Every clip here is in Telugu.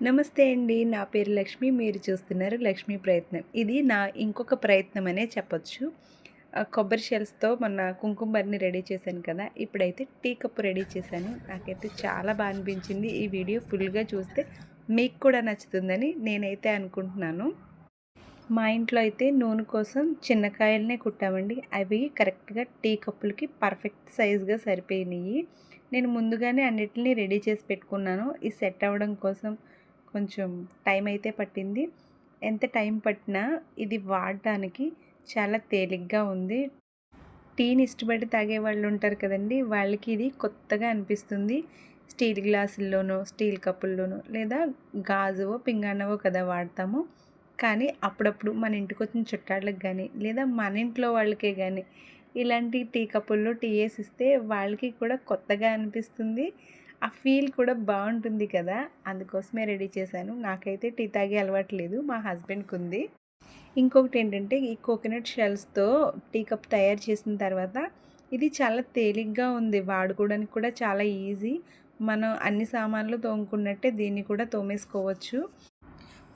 నమస్తే అండి. నా పేరు లక్ష్మి. మీరు చూస్తున్నారు లక్ష్మీ ప్రయత్నం. ఇది నా ఇంకొక ప్రయత్నం అనే చెప్పొచ్చు. కొబ్బరి షెల్స్‌తో మొన్న కుంకుమ బరిని రెడీ చేశాను కదా! ఇప్పుడైతే టీ కప్ రెడీ చేశాను. నాకైతే చాలా అనిపించింది. ఈ వీడియో ఫుల్‌గా చూస్తే మీకు కూడా నచ్చుతుందని నేనైతే అనుకుంటున్నాను. మా ఇంట్లో అయితే నూనె కోసం చిన్న కాయలనే కుట్టామండి. అవి కరెక్ట్‌గా టీ కప్పులకి పర్ఫెక్ట్ సైజ్‌గా సరిపోయినాయి. నేను ముందుగానే అన్నిటిని రెడీ చేసి పెట్టుకున్నాను. ఈ సెట్ అవ్వడం కోసం కొంచెం టైం అయితే పట్టింది. ఎంత టైం పట్టినా ఇది వాడడానికి చాలా తేలిగ్గా ఉంది. టీని ఇష్టపడి తాగే వాళ్ళు ఉంటారు కదండీ! వాళ్ళకి ఇది కొత్తగా అనిపిస్తుంది. స్టీల్ గ్లాసుల్లోనో, స్టీల్ కప్పుల్లోనో లేదా గాజువో, పింగాణవో కదా వాడతాము. కానీ అప్పుడప్పుడు మన ఇంటికొచ్చిన చుట్టాలకు గానీ, లేదా మన ఇంట్లో వాళ్ళకే గానీ ఇలాంటి టీ కప్పుల్లో టీ ఏసిస్తే వాళ్ళకి కూడా కొత్తగా అనిపిస్తుంది. ఆ ఫీల్ కూడా బావుంటుంది కదా! అందుకోసమే రెడీ చేశాను. నాకైతే టీ తాగే అలవాటు లేదు. మా హస్బెండ్‌కుంది. ఇంకొకటేంటంటే ఈ కోకోనట్ షెల్స్‌తో టీ కప్ తయారు చేసిన తర్వాత ఇది చాలా తేలిగ్గా ఉంది. వాడుకోవడానికి కూడా చాలా ఈజీ. మనం అన్ని సామాన్లు తోముకున్నట్టే దీన్ని కూడా తోమేసుకోవచ్చు.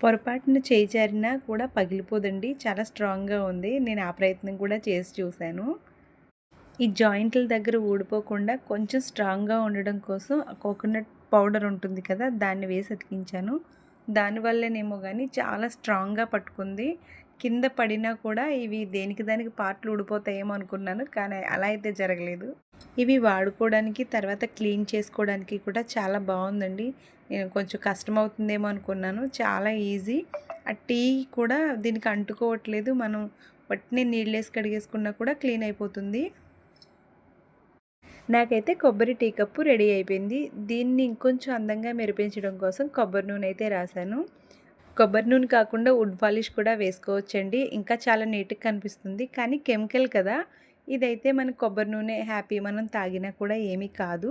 పొరపాటున చేయి జారినా కూడా పగిలిపోదండి. చాలా స్ట్రాంగ్‌గా ఉంది. నేను ఆ ప్రయత్నం కూడా చేసి చూశాను. ఈ జాయింట్ల దగ్గర ఊడిపోకుండా కొంచెం స్ట్రాంగ్‌గా ఉండడం కోసం కోకోనట్ పౌడర్ ఉంటుంది కదా! దాన్ని వేసి అతికించాను. దానివల్లనేమో గానీ చాలా స్ట్రాంగ్‌గా పట్టుకుంది. కింద పడినా కూడా ఇవి దేనికి దానికి పార్ట్లు ఊడిపోతాయేమో అనుకున్నాను. కానీ అలా అయితే జరగలేదు. ఇవి వాడుకోవడానికి తర్వాత క్లీన్ చేసుకోవడానికి కూడా చాలా బావుందండి. నేను కొంచెం కష్టమవుతుందేమో అనుకున్నాను. చాలా ఈజీ. ఆ టీ కూడా దీనికి అంటుకోవట్లేదు. మనం వట్టినే నీళ్ళేసి కడిగేసుకున్నా కూడా క్లీన్ అయిపోతుంది. నాకైతే కొబ్బరి టీ కప్పు రెడీ అయిపోయింది. దీన్ని ఇంకొంచెం అందంగా మెరిపించడం కోసం కొబ్బరి నూనె అయితే రాశాను. కొబ్బరి నూనె కాకుండా వుడ్ పాలిష్ కూడా వేసుకోవచ్చండి. ఇంకా చాలా నీట్‌గా కనిపిస్తుంది. కానీ కెమికల్ కదా! ఇదైతే మనకు కొబ్బరి నూనె హ్యాపీ. మనం తాగినా కూడా ఏమీ కాదు.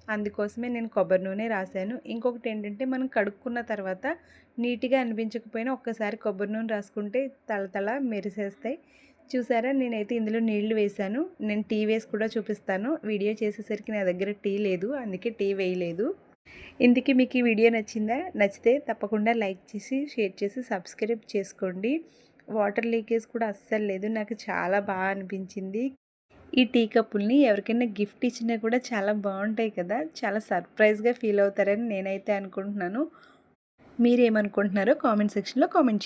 అందుకోసమే నేను కొబ్బరి నూనె రాశాను. ఇంకొకటేంటంటే మనం కడుక్కున్న తర్వాత నీట్‌గా అనిపించకపోయినా ఒక్కసారి కొబ్బరి నూనె రాసుకుంటే తళతళ మెరిసేస్తాయి. చూసారా, నేనైతే ఇందులో నీళ్లు వేశాను. నేను టీ వేసి కూడా చూపిస్తాను. వీడియో చేసేసరికి నా దగ్గర టీ లేదు. అందుకే టీ వేయలేదు. ఇందుకే మీకు ఈ వీడియో నచ్చిందా? నచ్చితే తప్పకుండా లైక్ చేసి, షేర్ చేసి, సబ్స్క్రైబ్ చేసుకోండి. వాటర్ లీకేజ్ కూడా అస్సలు లేదు. నాకు చాలా అనిపించింది. ఈ టీ కప్పుల్ని ఎవరికైనా గిఫ్ట్ ఇచ్చినా కూడా చాలా బావుంటాయి కదా! చాలా సర్ప్రైజ్‌గా ఫీల్ అవుతారని నేనైతే అనుకుంటున్నాను. మీరేమనుకుంటున్నారో కామెంట్ సెక్షన్‌లో కామెంట్ చేయండి.